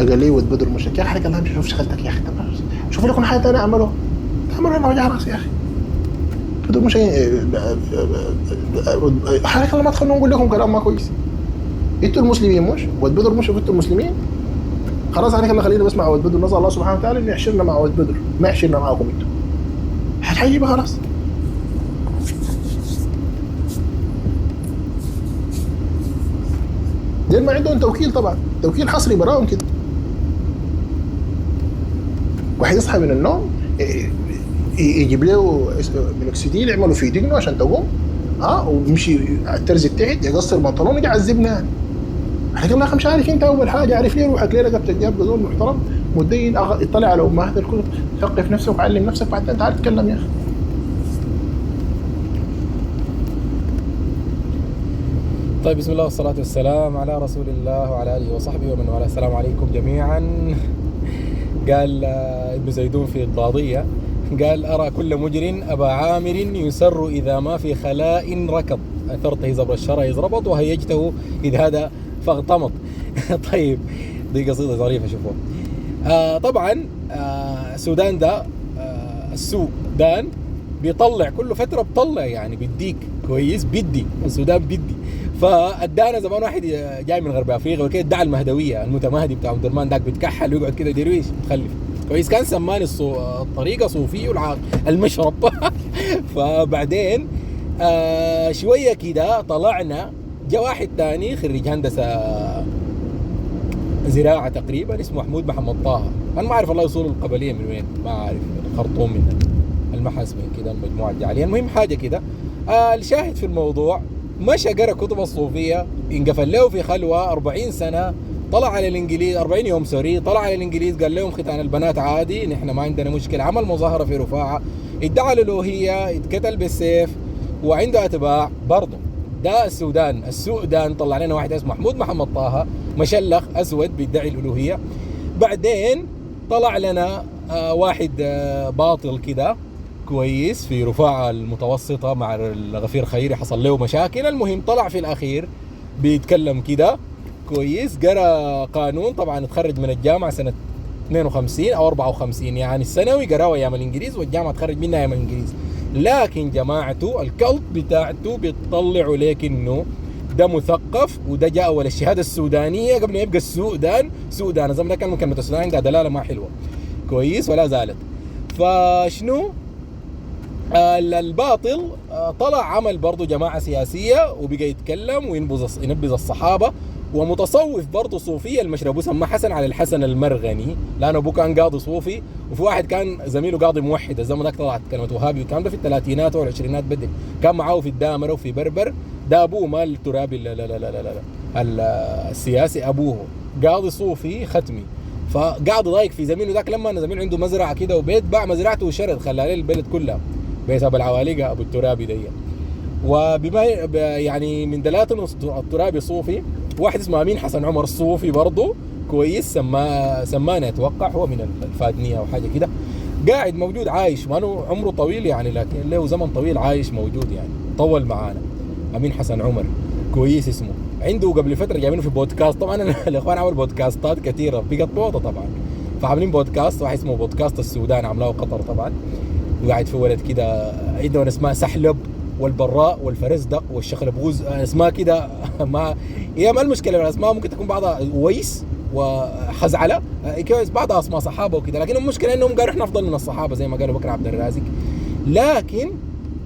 قال لي ود بدر مشرك يا اخي الله مش شوف شغلتك يا اخي شوف لكم حاجه ثانيه اعملوها انا وجع راسي يا اخي بدر مش حركه الله ما تخلونا نقول لكم كلام ما كويس انتوا المسلمين مش ود بدر مش انتوا المسلمين خلاص عليك الله خلينا بسمع ود بدر نسال الله سبحانه وتعالى انه يحشرنا مع ود بدر ما يحشرنا معاكم انتوا حيجيبها خلاص دين ما عندهم توكيل طبعا توكيل حصري براهم كده واحد يصحى من النوم يجيب له مينوكسيديل يعملوا في دقنه عشان تقوم ويمشي على الترز التحت يقصر بنطلون يجي يعذبنا يعني حكى الله مش عارف انت اول حاجه عارف ليه روحك ليه رقبتك جاب جزول محترم مدين اطلع على امهات الكتب ثقف نفسك وعلم نفسك بعدين تعال تتكلم يا اخي. طيب بسم الله والصلاة والسلام على رسول الله وعلى آله وصحبه ومن والاه. السلام عليكم جميعا. قال ابن زيدون في القاضية قال أرى كل مجر أبا عامر يسر إذا ما في خلاء ركض أثرته زبر الشرى يزربط وهيجته إذ هذا فاغتمط. طيب دي قصيدة ظريفة شوفوا. طبعا السودان ده السودان بيطلع كل فترة بطلع يعني بيديك كويس بدي السودان بدي فادانا زمان واحد جاي من غرب افريقيا وكده ادعى المهدويه المتمهدي بتاع عبد الرحمن داك بيتكحل ويقعد كده درويش متخلف كويس كان سماني الطريقه صوفي المشرب. فبعدين شويه كده طلعنا جاء واحد تاني خريج هندسه زراعه تقريبا اسمه محمود محمد طه. انا ما اعرف الله يصول القبليه من وين ما اعرف خرطوم من المحس من كده المجموعه الجعليه المهم حاجه كده. الشاهد في الموضوع مشى قرأ كتب الصوفية انقفل له في خلوة 40 سنة طلع على الانجليز 40 يوم سوري طلع على الانجليز قال لهم ختان البنات عادي نحن ما عندنا مشكلة عمل مظاهرة في رفاعة ادعى الألوهية اتقتل بالسيف وعنده أتباع برضه. ده السودان طلع لنا واحد اسمه محمود محمد طه مشلخ أسود بيدعي الألوهية. بعدين طلع لنا واحد باطل كده كويس في رفاعة المتوسطة مع الغفير خيري حصل له مشاكل. المهم طلع في الأخير بيتكلم كده كويس قرأ قانون طبعا اتخرج من الجامعة سنة 52 أو 54 يعني الثانوي قرأه أيام الإنجليز والجامعة اتخرج منها أيام الإنجليز. لكن جماعته الكلت بتاعته بيطلعوا ليك إنه ده مثقف وده جاء أول الشهادة السودانية قبل ما يبقى سودان زي ما كان كلمة السودان عندها دلالة ما حلوة كويس ولا زالت. فشنو الباطل طلع عمل برضو جماعة سياسية وبقى يتكلم وينبذ الصحابة ومتصوف برضو صوفية المشرب سماه حسن على الحسن المرغني لأنه أبوه كان قاضي صوفي وفي واحد كان زميله قاضي موحد الزمن ذاك طلعت كلمة وهابي والكلام ده في الثلاثينات والعشرينات بدل كان معاه في الدامرة وفي بربر. ده أبوه ما الترابي السياسي أبوه قاضي صوفي ختمي فقاعد ضايق في زميله ذاك لما أنا زميل عنده مزرعة كده وبيت باع مزرعته وشرد خلى عليه البلد كلها بيت ابو العوالقه ابو الترابي دي. وبما يعني من دلالات الترابي صوفي واحد اسمه امين حسن عمر الصوفي برضه كويس سمانه اتوقع هو من الفادنيه او حاجه كده قاعد موجود عايش ما له عمره طويل يعني لكن له زمن طويل عايش موجود يعني طول معانا امين حسن عمر كويس اسمه عنده قبل فتره جايبينه في بودكاست. طبعا الاخوان عملوا بودكاستات كثيره بقت بوضه طبعا فعاملين بودكاست واحد اسمه بودكاست السودان عملاه قطر طبعا وقاعد في ولد كده عندهم اسماء سحلب والبراء والفرزدق والشخلبوز اسماء كده ما هي ما المشكله الاسماء ممكن تكون بعضها ويس وخزعله كويس بعضها اسماء صحابه وكده لكن المشكله انهم قالوا احنا افضل من الصحابه زي ما قالوا بكر عبد الرازق لكن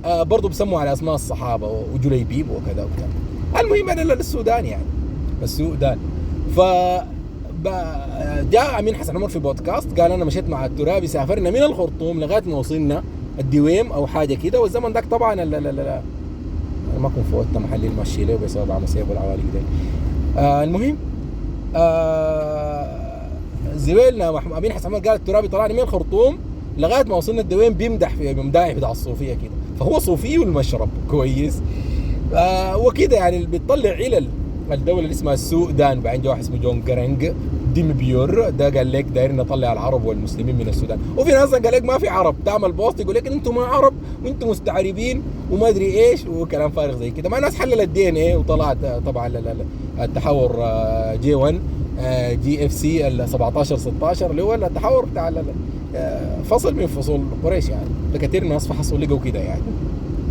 برضه بسموا على اسماء الصحابه وجليبيب وكذا وكذا. المهم انا للسودان يعني السودان ف جاء امين حسن عمر في بودكاست قال انا مشيت مع الترابي سافرنا من الخرطوم لغايه ما وصلنا الدويم او حاجه كده والزمن ذاك طبعا لا ما كنت فوتنا محلي المشي له بسبب عمسيه والعوالق دي. المهم زويلنا امين حسن عمر قال الترابي طلعنا من الخرطوم لغايه ما وصلنا الدويم بيمدح في مداح بتاع الصوفيه كده فهو صوفي والمشرب كويس وكده يعني بيطلع علل الدولة اللي اسمها السودان بعدين واحد اسمه جون جرينج ديم بيور ده قال لك دايرين نطلع العرب والمسلمين من السودان وفي ناس قال لك ما في عرب تعمل بوست يقول لك انتم ما عرب وانتم مستعربين وما ادري ايش وكلام فارغ زي كده. مع ناس حلل الدي ان ايه وطلعت طبعا التحور جي 1 جي اف سي ال 17 16 اللي هو التحور بتاع فصل من فصول قريش يعني. ده كثير ناس فحصوا لقوا كده يعني،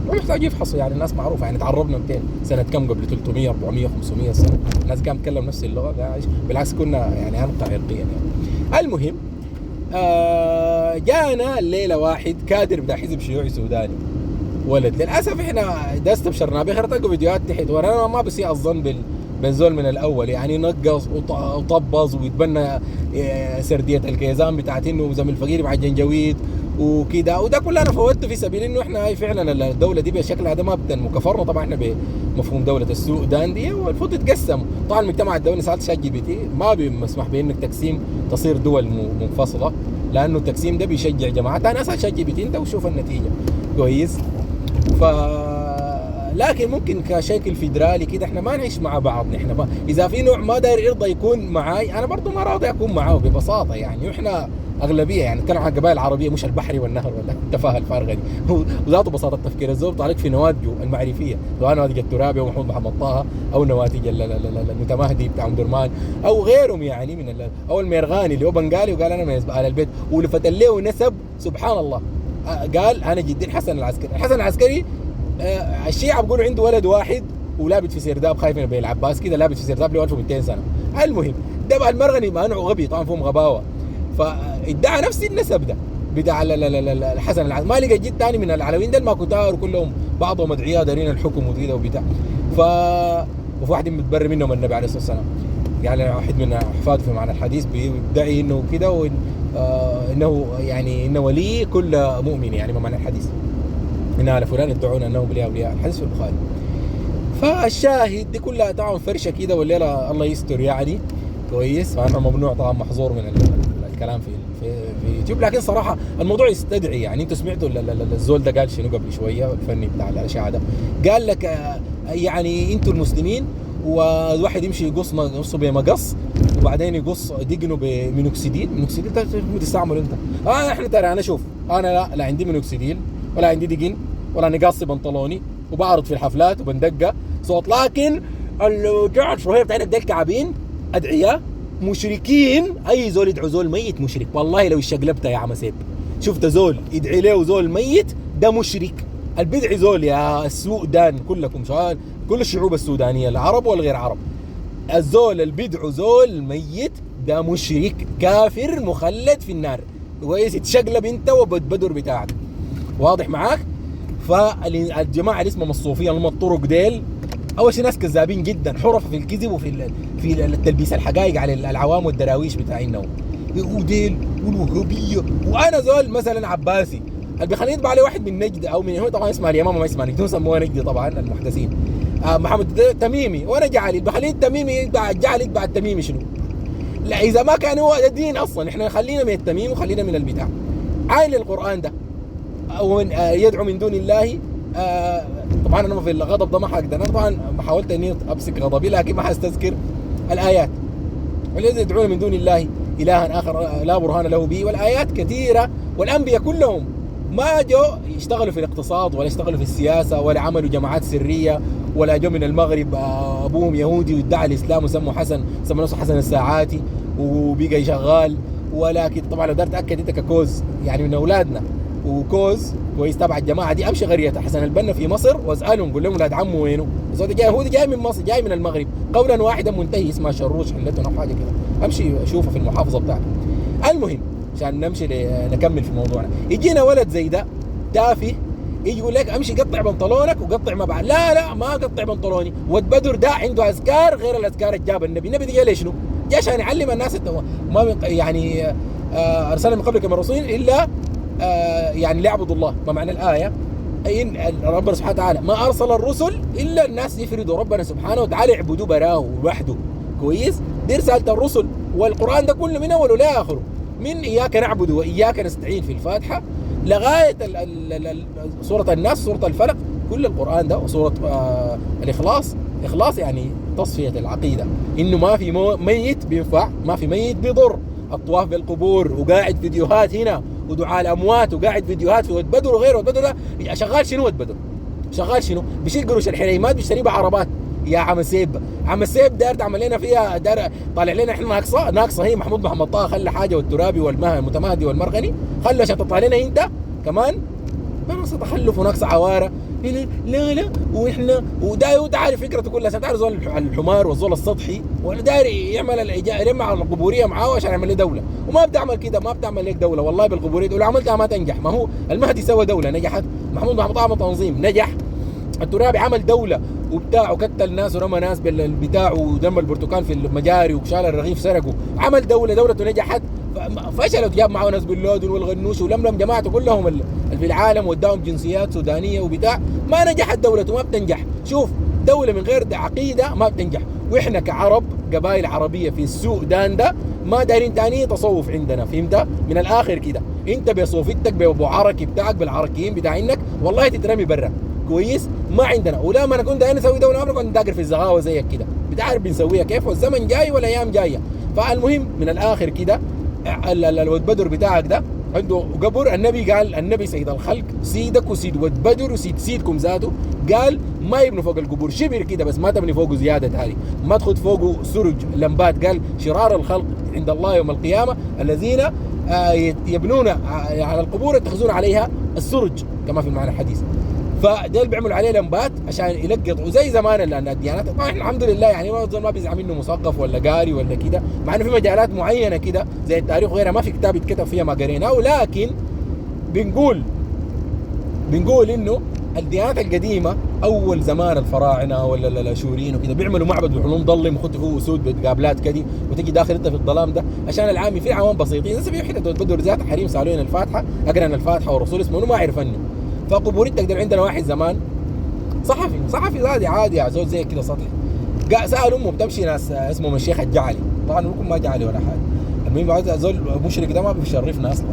ما يحتاج يفحصوا يعني. الناس معروفه يعني، تعربنا 200 سنه كم قبل 300 400 500 سنه، الناس كانت تتكلم نفس اللغه. بالعكس كنا يعني انقى عرقيا يعني. المهم جانا الليله واحد كادر بتاع حزب شيوعي سوداني، ولد للاسف احنا ده استبشرنا به. تلقوا فيديوهات تحت، وانا ما بسيء الظن بالزول من الاول يعني، نقص وطبز ويتبنى سرديه الكيزان بتاعت انه زم الفقير مع الجنجويد وكده، وده كله انا فوتته في سبيل انه احنا هاي فعلا الدوله دي بشكل هذا ما بتنمو. كفرنا طبعا احنا بمفهوم دوله السودان دي، والمفروض تتقسم. طبعا المجتمع الدولي سالت شات جي بي تي ما بيسمح بانك تقسيم تصير دول منفصله، لانه التقسيم ده بيشجع جماعات. انا اسال شات جي بي تي انت وشوف النتيجه كويس. لكن ممكن كشكل فيدرالي كده احنا ما نعيش مع بعض. احنا اذا في نوع ما داير يرضى يكون معاي، انا برضه ما راضي اكون معاه ببساطه يعني. واحنا اغلبيه يعني نتكلم عن القبائل العربيه، مش البحري والنهر ولا التفاهه الفارغه دي. وذاته بساطه التفكير. الزول طالق في نواتجه المعرفيه، سواء نواتج الترابي او محمود محمد طه، او نواتج المتمهدي بتاع ام درمان، او غيرهم يعني من او الميرغاني اللي هو بنغالي وقال انا من اهل البيت، ولفت له نسب سبحان الله. قال انا جدي الحسن العسكري. الحسن العسكري الشيعة بيقولوا عنده ولد واحد ولابد في سرداب، خايف من بين العباس كده، لابد في سرداب له 1200 سنه. المهم ده بقى المرغني ما انه غبي طبعا، فيهم غباوه، فادعى نفس النسب ده بتاع الحسن العسكري. ما لقى جد ثاني من العلويين ده ما كتار كلهم بعضهم ادعياء دارين الحكم وكده وبتاع. وفي واحد متبرر منهم النبي عليه الصلاه والسلام، يعني واحد من احفاده في معنى الحديث بيدعي انه كده انه يعني انه ولي كل مؤمن يعني، ما معنى الحديث ان على فلان يدعون انهم اولياء الحديث في البخاري. فالشاهد دي كلها طبعا فرشه كده، والليله الله يستر يعني كويس. فانا ممنوع طبعا محظور من الكلام في يوتيوب، لكن صراحه الموضوع يستدعي يعني. انتوا سمعتوا الزول ده قال شنو قبل شويه، الفني بتاع الاشعه ده قال لك يعني انتوا المسلمين والواحد يمشي يقص نصه بمقص وبعدين يقص دقنه بمينوكسيديل. مينوكسيديل تستعمل انت؟ احنا ترى انا شوف، انا لا عندي مينوكسيديل ولا عندي دقن ولا نقاصي بنطلوني، وبعرض في الحفلات وبندقه صوت. لكن الجماعه الشرعيه بتاعنا بدل كعبين ادعياء مشركين. اي زول يدعو زول ميت مشرك. والله لو اشقلبتها يا عم سيب شفت زول يدعي له زول ميت ده مشرك. البدع زول يا السودان كلكم سؤال، كل الشعوب السودانيه العرب والغير عرب، الزول البدع زول ميت ده مشرك كافر مخلد في النار كويس. يتشقلب انت وبدر بتاعك، واضح معاك؟ فالجماعه اللي اسمهم الصوفيه اللي هم الطرق ديل اول شيء ناس كذابين جدا، حرف في الكذب وفي التلبيس الحقائق على العوام والدراويش بتاعينهم وديل والوهابيه. وانا زول مثلا عباسي اللي بيخليني يطبع عليه واحد من نجد او من هو طبعا اسمها اليمامه ما اسمها نجد، يسموها نجدي طبعا المحدثين. محمد تميمي وانا جعلي بخليه التميمي يتبع الجعلي يتبع التميمي شنو؟ لا اذا ما كان هو الدين اصلا احنا خلينا من التميم وخلينا من البتاع. عاين القران ده او يدعو من دون الله. طبعا انا في الغضب ده ما حقدر، انا طبعا حاولت اني امسك غضبي لكن ما حستذكر الايات. والذي يدعون من دون الله الها اخر لا برهان له به، والايات كثيره. والانبياء كلهم ما جو يشتغلوا في الاقتصاد ولا يشتغلوا في السياسه ولا عملوا جماعات سريه ولا جو من المغرب ابوهم يهودي وادعى الاسلام وسموا حسن، سمى نفسه حسن الساعاتي وبقى شغال. ولكن طبعا لو دار اتاكد انت ككوز يعني من اولادنا وكوز كويس تبع الجماعه دي، امشي قريه حسن البنا في مصر واسالهم قول لهم اولاد عمه وينه؟ الزول جاي يهودي جاي من مصر جاي من المغرب قولا واحدا منتهي اسمها شروش حلتنا او حاجه كده، امشي اشوفه في المحافظه بتاعتي. المهم عشان نمشي نكمل في موضوعنا، يجينا ولد زي ده تافه يجي يقول لك امشي قطع بنطلونك وقطع ما بعد. لا ما قطع بنطلوني. ود بدر ده عنده اذكار غير الاذكار اللي جاب النبي. النبي جاي ليش شنو؟ جاي عشان يعلم الناس ما يعني ارسلنا من قبلك من رسول الا يعني ليعبدوا الله. ما معنى الايه؟ ان ربنا سبحانه وتعالى ما ارسل الرسل الا الناس يفردوا ربنا سبحانه وتعالى يعبدوا براه لوحده كويس. دي رساله الرسل، والقران ده كله من اوله لاخره، من اياك نعبد واياك نستعين في الفاتحه لغايه سوره الناس سوره الفلق، كل القران ده وسوره الاخلاص. اخلاص يعني تصفيه العقيده، انه ما في ميت بينفع، ما في ميت بيضر. الطواف بالقبور وقاعد فيديوهات هنا ودعاء الاموات وقاعد فيديوهات في ود بدر وغيره. ود بدر ده شغال شنو؟ ود بدر شغال شنو؟ بيشيل قروش الحريمات بيشتري بعربات يا عم سيب، عم سيب داير تعمل لنا فيها، داير طالع لنا احنا ناقصه هي محمود محمد طه خلى حاجه والترابي والمتمهدي والمرغني خلى عشان تطلع لنا انت كمان. ما ناقصه تخلف وناقصه عواره. لا لا واحنا وده عارف فكرته كلها عشان تعرف زول الحمار والزول السطحي ولا داير يعمل يرمى على القبوريه معاه عشان يعمل لي دوله، وما بتعمل كده، ما بتعمل لك دوله والله بالقبوريه، ولو عملتها ما تنجح. ما هو المهدي سوى دوله نجحت، محمود محمد طه تنظيم نجح، الترابي عمل دوله وبتاع وقتل ناس ورمى ناس بالبتاع ودم البرتقال في المجاري وشال الرغيف سرقوا، عمل دولته نجحت. فشلت، جاب معه ناس بن لادن والغنوش ولملم جماعته كلهم اللي في العالم واداهم جنسيات سودانيه وبتاع، ما نجحت دولته، ما بتنجح. شوف دوله من غير عقيده ما بتنجح، واحنا كعرب قبائل عربيه في السودان ده ما دايرين تاني تصوف عندنا، فهمت؟ من الاخر كده انت بصوفتك بابو عركي بتاعك بالعركيين بتاعينك والله تترمي برا كويس، ما عندنا. ولا ما نكون دايرين نسوي دوله عمرك كنت داقر في الزغاوه زيك كده، بتعرف بنسويها كيف، والزمن جاي والايام جايه. فالمهم من الاخر كده الود بدر بتاعك ده عنده قبر، النبي قال، النبي سيد الخلق سيدك وسيد ود بدر وسيد سيدكم ذاته، قال ما يبنوا فوق القبور شبر كده بس، ما تبني فوقه زياده تاني، ما تاخذ فوقه سرج لمبات. قال شرار الخلق عند الله يوم القيامه الذين يبنون على القبور يتخذون عليها السرج كما في المعنى الحديث. فديل بيعملوا عليه لمبات عشان يلقطوا زي زمان لان الديانات طبعا احنا الحمد لله يعني ما بيزعل منه مثقف ولا قاري ولا كده، مع انه في مجالات معينه كده زي التاريخ وغيرها ما في كتاب يتكتب فيها ما قريناه، ولكن بنقول انه الديانات القديمه اول زمان الفراعنه ولا الاشوريين وكده بيعملوا معبد بيحطوا مظلم ويخطوا فيه اسود بقابلات كده، وتجي داخل انت في الظلام ده عشان العامي في عوام بسيطين زي في وحده بدر ذات حريم سالوين الفاتحه اقرا الفاتحه والرسول اسمه ما يعرف انه. فقبورتك ده عندنا واحد زمان صحفي عادي يا زول زي كده سطحي، سأل امه بتمشي ناس اسمه الشيخ الجعلي، طبعا ممكن ما جعلي ولا حاجه، المهم بعد زول مشرك ده ما بيشرفنا اصلا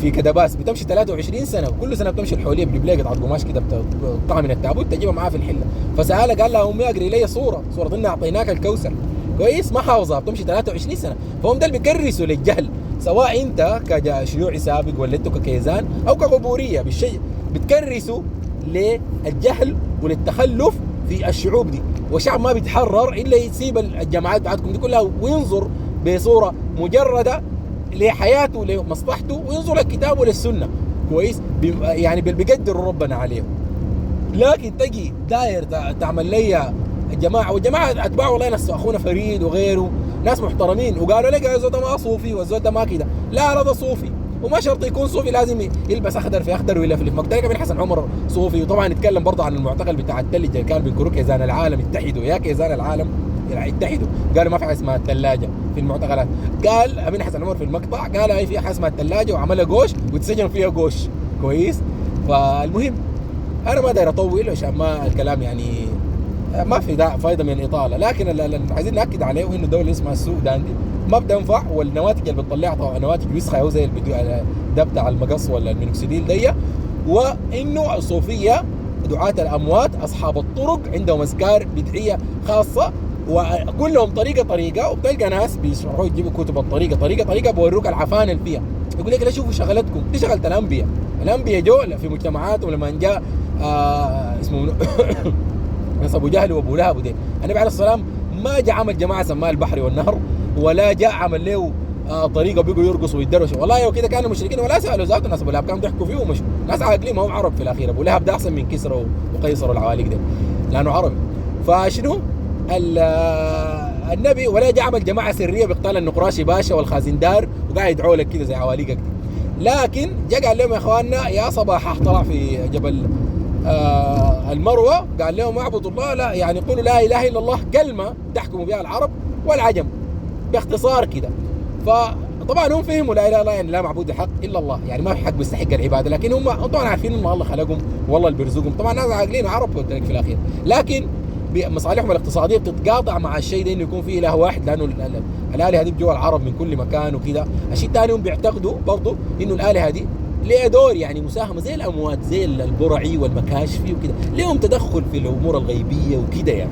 في كدباس، بتمشي 23 سنه وكل سنه بتمشي الحوليه بتجيب لها قطعه قماش كده بتقطعها من التابوت تجيبها معاه في الحله. فسالها قال لها امي اقري لي صوره ان اعطيناك الكوثر كويس، ما حافظها بتمشي 23 سنه. فهم ده اللي بيكرسوا للجهل، سواء انت كشيوعي سابق ولا انت ككيزان او كقبوريه بالشيء بتكرسوا للجهل وللتخلف في الشعوب دي، والشعب ما بيتحرر الا يسيب الجماعات بتاعتكم دي كلها وينظر بصوره مجرده لحياته لمصلحته وينظر للكتاب وللسنه كويس، يعني بيقدر ربنا عليهم. لكن تجي داير تعمل لي الجماعه والجماعه اتباع والله ناس اخونا فريد وغيره ناس محترمين وقالوا لك الزول ده ما صوفي والزول ده ما كده، لا ده صوفي وما شرط يكون صوفي لازم يلبس اخضر في اخضر ويلفلف مقتلك بن حسن عمر صوفي. وطبعا نتكلم برضه عن المعتقل بتاع الثلج اللي كان بينكروا كيزان العالم اتحدوا، يا كيزان العالم اتحدوا، قالوا ما في حاجه اسمها الثلاجه في المعتقلات. قال ابن حسن عمر في المقطع قال هي في حاجه اسمها الثلاجه وعملها قوش وتسجن فيها قوش كويس. فالمهم انا ما داير اطول عشان ما الكلام يعني ما في فايده من الاطاله، لكن اللي عايزين ناكد عليه انه الدوله اللي اسمها السودان دي ما بتنفع، والنواتج اللي بتطلعها نواتج وسخه او زي الفيديو ده بتاع المقص ولا المينوكسيديل دي، وانه الصوفيه دعاة الاموات اصحاب الطرق عندهم اذكار بدعيه خاصه وكلهم طريقه، وبتلقى ناس بيشرحوا يجيبوا كتب الطريقه بيوروك العفانه اللي فيها، يقول لك لا شوفوا شغلتكم دي شغله الانبياء جو في مجتمعاتهم لما جاء اسمه ناس ابو جهل وابو لهب ودي النبي عليه الصلاه والسلام ما جاء عمل جماعه سماها البحر والنهر ولا جاء عمل له طريقه بيقوا يرقصوا ويدرسوا، والله وكده كانوا مشركين ولا سالوا ذاته ناس ابو لهب كانوا ضحكوا فيه ومشوا، ناس عاقلين ما هم عرب في الاخير. ابو لهب ده احسن من كسرى وقيصر والعوالق ده لانه عربي. فشنو النبي ولا جاء عمل جماعه سريه بيقتال النقراشي باشا والخازندار وقاعد يدعوا لك كده زي عوالقك، لكن جاء قال لهم يا اخواننا يا صباح طلع في جبل المروه قال لهم اعبدوا الله، لا يعني قولوا لا اله الا الله كلمه تحكموا بها العرب والعجم باختصار كده. فطبعا هم فهموا لا اله الا الله يعني لا معبود بحق الا الله، يعني ما في حق بيستحق العباده، لكن هم طبعا عارفين ان الله خلقهم والله اللي بيرزقهم، طبعا ناس عاقلين عرب قلت لك في الاخير، لكن مصالحهم الاقتصاديه بتتقاطع مع الشيء ده انه يكون فيه اله واحد، لانه الالهه دي جوا العرب من كل مكان وكده. الشيء الثاني هم بيعتقدوا برضه انه الالهه دي ليه دور يعني مساهمه زي الاموات زي البرعي والمكاشفي وكده، ليهم تدخل في الامور الغيبيه وكده يعني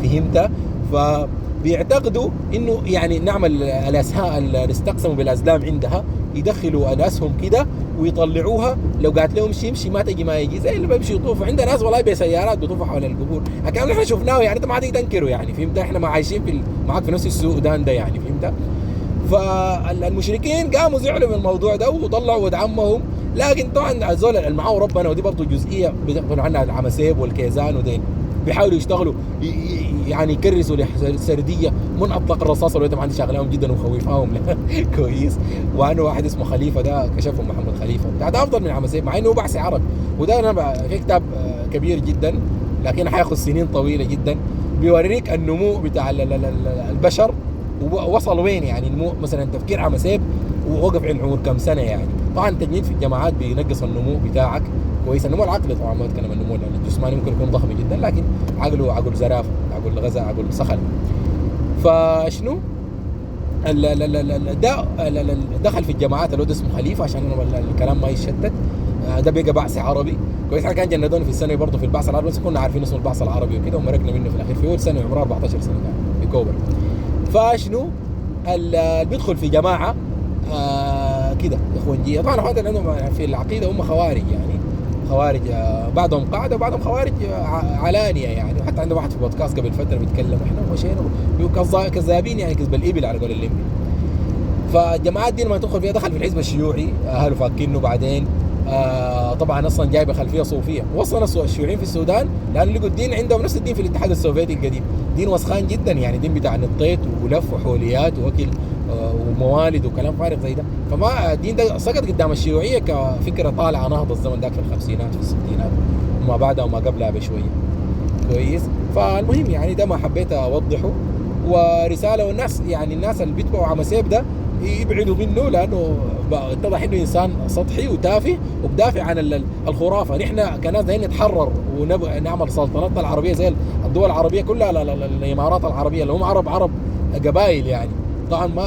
فهمت. فبيعتقدوا انه يعني نعمل الاسهاء اللي استقسموا بالازلام عندها يدخلوا الاسهم كده ويطلعوها، لو قالت لهم يمشي ما تجي ما يجي، زي اللي بيمشي يطوفوا. عندنا ناس والله بسيارات بيطوفوا حول القبور، الكلام احنا شفناه يعني، انت ما حتقدر تنكره يعني، فهمت؟ احنا ما عايشين معاك في نفس السودان ده يعني، فهمت؟ فالمشركين قاموا زعلوا من الموضوع ده وطلعوا ود عمهم. لكن طبعا الزول اللي معاه ربنا، ودي برضه جزئيه بيقولوا عنها العمسيب والكيزان ودين، بيحاولوا يشتغلوا يعني يكرسوا لسرديه من اطلق الرصاصه اللي ما عندي شغلهم جدا وخوفهم كويس. وانا واحد اسمه خليفه ده كشفهم محمد خليفه ده افضل من عمسيب، مع انه هو بحثي عربي. وده انا في كتاب كبير جدا لكن حياخذ سنين طويله جدا، بيوريك النمو بتاع البشر ووصل وين يعني. نمو مثلا تفكير عمسيب ووقف عند عمر كم سنه يعني. طبعا التجنيد في الجامعات بينقص النمو بتاعك كويس، النمو العقلي طبعا ما اتكلم عن النمو لان الجسماني ممكن يكون ضخم جدا، لكن عقله عقل زرافه، عقل غزه، عقل صخل. فشنو ده دخل في الجامعات اللي اسمه خليفه عشان الكلام ما يشتت. ده بقى بعث عربي كويس. احنا كان جندوني في السنه برضه في البعث العربي، بس كنا عارفين اسمه البعث العربي وكده، ومرقنا منه في الاخير في اول سنه عمره 14 سنه كان في كوبر. فشنو اللي بيدخل في جماعه كده اخوانجيه، طبعا اخواننا عندهم في العقيده هم خوارج يعني، خوارج بعضهم قاعده وبعضهم خوارج علانيه يعني. وحتى عندنا واحد في بودكاست قبل فتره بيتكلم احنا مشينا كذابين يعني، كذب الابل على قول الليمبي. فالجماعات دي لما تدخل فيها، دخل في الحزب الشيوعي اهله فاكينه بعدين طبعا اصلا جايبه خلفيه صوفيه. وصلنا الشيوعيين في السودان لانه لقوا الدين عندهم نفس الدين في الاتحاد السوفيتي القديم، دين وسخان جدا يعني، دين بتاع نطيط ولف وحوليات واكل وموالد وكلام فارغ زي ده. فما الدين ده سقط قدام الشيوعيه كفكره طالعه نهضه الزمن ذاك في الخمسينات في الستينات وما بعدها وما قبلها بشويه كويس. فالمهم يعني ده ما حبيت اوضحه ورساله، والناس يعني الناس اللي بيتبعوا عمسيب ده يبعدوا منه، لانه اتضح انه انسان سطحي وتافه وبدافع عن الخرافه. نحن كناس دايرين نتحرر ونعمل سلطنتنا العربيه زي الدول العربيه كلها، الامارات العربيه اللي هم عرب قبائل يعني. طبعا ما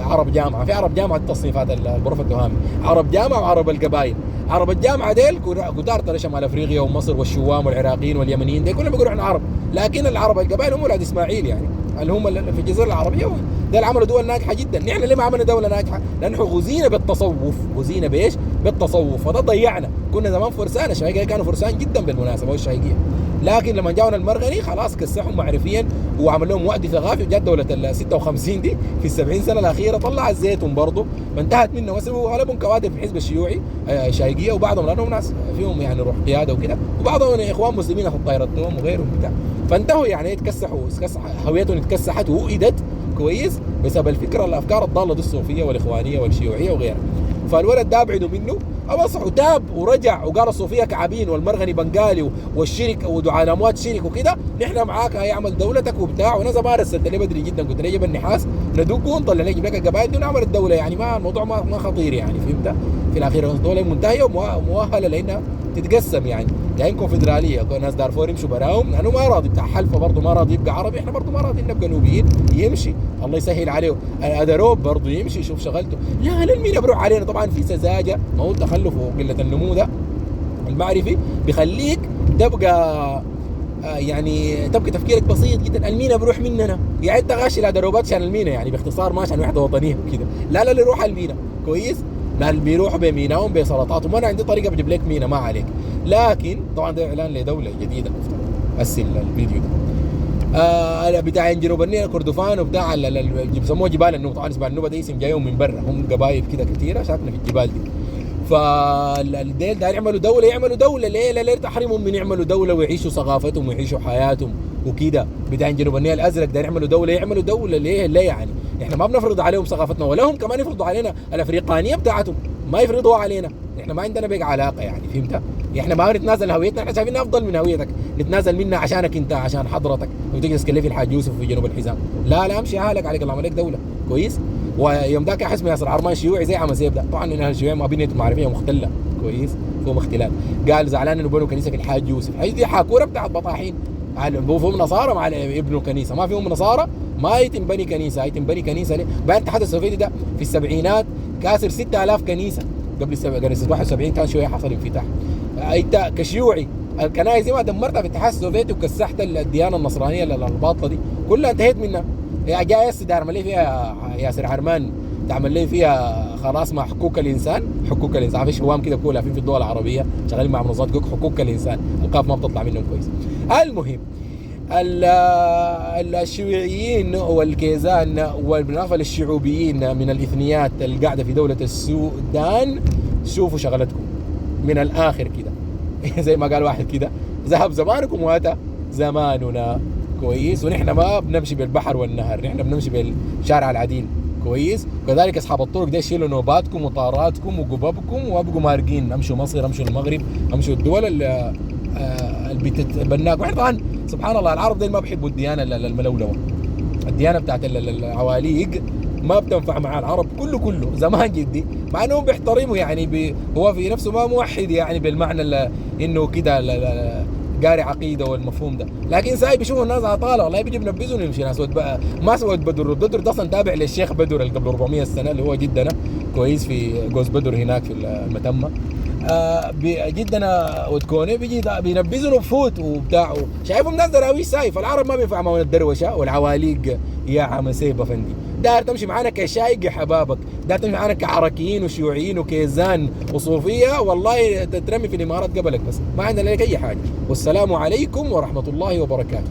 عرب جامعه، في عرب جامعه التصنيفات الغرفه التهامي، عرب جامعه وعرب القبائل. عرب الجامعه ديل كتار ترى شمال افريقيا ومصر والشوام والعراقيين واليمنيين، دي كلهم بيقولوا احنا عرب، لكن العرب القبائل هم ولاد اسماعيل يعني، اللي هم في الجزيره العربيه. ده اللي عملوا دول ناجحه جدا. نحن ليه ما عملنا دوله ناجحه؟ لانه غزينا بالتصوف، غزينا بايش؟ بالتصوف، فده ضيعنا. كنا زمان فرسان، الشايقيه كانوا فرسان جدا بالمناسبه والشايقيه، لكن لما جاونا المرغني خلاص كسحهم معرفيا وعمل لهم وعد ثقافي، وجات دوله ال 56 دي في ال70 سنه الاخيره طلعت زيتهم برضه ما انتهت منه، وغالبهم كوادر في الحزب الشيوعي شايقيه، وبعضهم لانهم ناس فيهم يعني روح قياده وكده، وبعضهم اخوان مسلمين في الطائره التوم وغيرهم بتاع. فانتهوا يعني يتكسحوا، هويتهم اتكسحت وؤدت كويس بسبب الافكار الضاله دي الصوفيه والاخوانيه والشيوعيه وغيرها. فالولد ده ابعدوا منه، ابصح وتاب ورجع وقال الصوفيه كعبين والمرغني بنغالي والشرك ودعاء الاموات شرك وكده، نحن معاك هيعمل دولتك وبتاع. وناس ما رسلت لي بدري جدا، قلت لي جيب النحاس ندوق ونطلع نجيب لك القبائل دي ونعمل الدوله يعني، ما الموضوع ما خطير يعني، فهمت؟ في الاخير الدوله منتهيه ومؤهله لانها تتقسم يعني كونفدراليه. ناس دارفور يمشوا براهم لانه ما راضي بتاع حلفه برضه ما راضي يبقى عربي، احنا برضه ما راضيين نبقى نوبيين، يمشي الله يسهل عليه. ادروب برضه يمشي يشوف شغلته. لا للمين بروح علينا؟ طبعا في سذاجه، ما هو التخلف وقله النمو ده المعرفي بيخليك تبقى يعني تبقى تفكيرك بسيط جدا. المينا بروح مننا يعني، انت غاشي الادروبات عشان المينا يعني، باختصار ما عشان وحده وطنيه وكده. لا اللي يروح المينا كويس، ما اللي بيروحوا بميناهم بسلطاتهم. وانا عندي طريقه بجيب لك مينا ما عليك، لكن طبعا ده اعلان لدوله جديده المفترض. اسل الفيديو ده بتاع جنوب النيل كردفان وبتاع بيسموه جبال النوبه. طبعا جبال النوبه ده اسم جايهم من برا، هم قبائل كده كثيره ساكنه في الجبال دي. فالديل ده يعملوا دوله ليه تحرمهم من يعملوا دوله ويعيشوا ثقافتهم ويعيشوا حياتهم وكده. بتاع جنوب النيل الازرق ده يعملوا دوله ليه يعني؟ احنا ما بنفرض عليهم ثقافتنا، ولا هم كمان يفرضوا علينا الافريقانيه بتاعتهم، ما يفرضوها علينا. احنا ما عندنا بقى علاقه يعني، فهمت؟ احنا ما نتنازل هويتنا، احنا شايفينها افضل من هويتك، نتنازل منها عشانك انت، عشان حضرتك وتجلس تكلفي الحاج يوسف في جنوب الحزام. لا امشي اهلك عليك، الله عملك دوله كويس. ويوم ذاك حسم ياسر عرمان شيوعي زي عمسيب ده، طبعا انها الشيوعيه ما بينتهم معرفيه مختله كويس، فيهم اختلاف. قال زعلان انه بنوا كنيسه في الحاج يوسف، هي دي حاكوره بتاعت بطاحين. فيهم نصارى مع ابنوا كنيسه، ما فيهم نصارى ما يتنبني كنيسه. يتنبني كنيسه ليه؟ بعد الاتحاد السوفيتي ده في السبعينات كاسر 6000 كنيسه، قبل كنيسه 71 كان شويه حصل انفتاح. انت كشيوعي الكنائس دي ما دمرتها في الاتحاد السوفيتي وكسحت الديانه النصرانيه الباطله دي كلها انتهيت منها. جاي دار ملي فيها ياسر عرمان تعمل لي فيها خلاص مع حقوق الانسان. حقوق الانسان في شوام كده كلها في الدول العربيه شغالين مع منظمات حقوق الانسان، القاف ما بتطلع منهم كويس. المهم الشيوعيين والكيزان وبالإضافة للشعوبيين من الإثنيات اللي قاعدة في دولة السودان، شوفوا شغلتكم من الآخر كده. زي ما قال واحد كده، ذهب زمانكم وأتى زماننا. كويس. ونحن ما بنمشي بالبحر والنهر، نحن بنمشي بالشارع العديل. كويس. وكذلك أصحاب الطرق ده يشيلوا نوباتكم وطاراتكم وقبابكم وابقوا مارقين، امشوا مصر، امشوا المغرب، امشوا الدول اللي بتتبناكم. واحنا طبعا سبحان الله العرب دي ما بيحبوا الديانه الملولوه، الديانه بتاعت العواليق ما بتنفع مع العرب كله زمان جدي، مع انهم بيحترموا يعني هو في نفسه ما موحد يعني بالمعنى انه كده قاري عقيده والمفهوم ده، لكن ساي بيشوفوا الناس عطاله والله بيجي بنبذهم يمشي ناس ما سوى بدر ده اصلا تابع للشيخ بدر اللي قبل 400 سنه اللي هو جدنا. كويس. في جوز بدر هناك في المتمه. جدنا وتكوني بيجي بينبذوا بفوت وبتاع. شايفهم الناس دراويش سايف. العرب ما بينفع معهم الدروشه والعواليق يا عم سيب افندي. داير تمشي معانا كشايق يا حبابك، داير تمشي معانا كعركيين وشيوعيين وكيزان وصوفيه، والله تترمي في الامارات قبلك، بس ما عندنا لك اي حاجه. والسلام عليكم ورحمه الله وبركاته.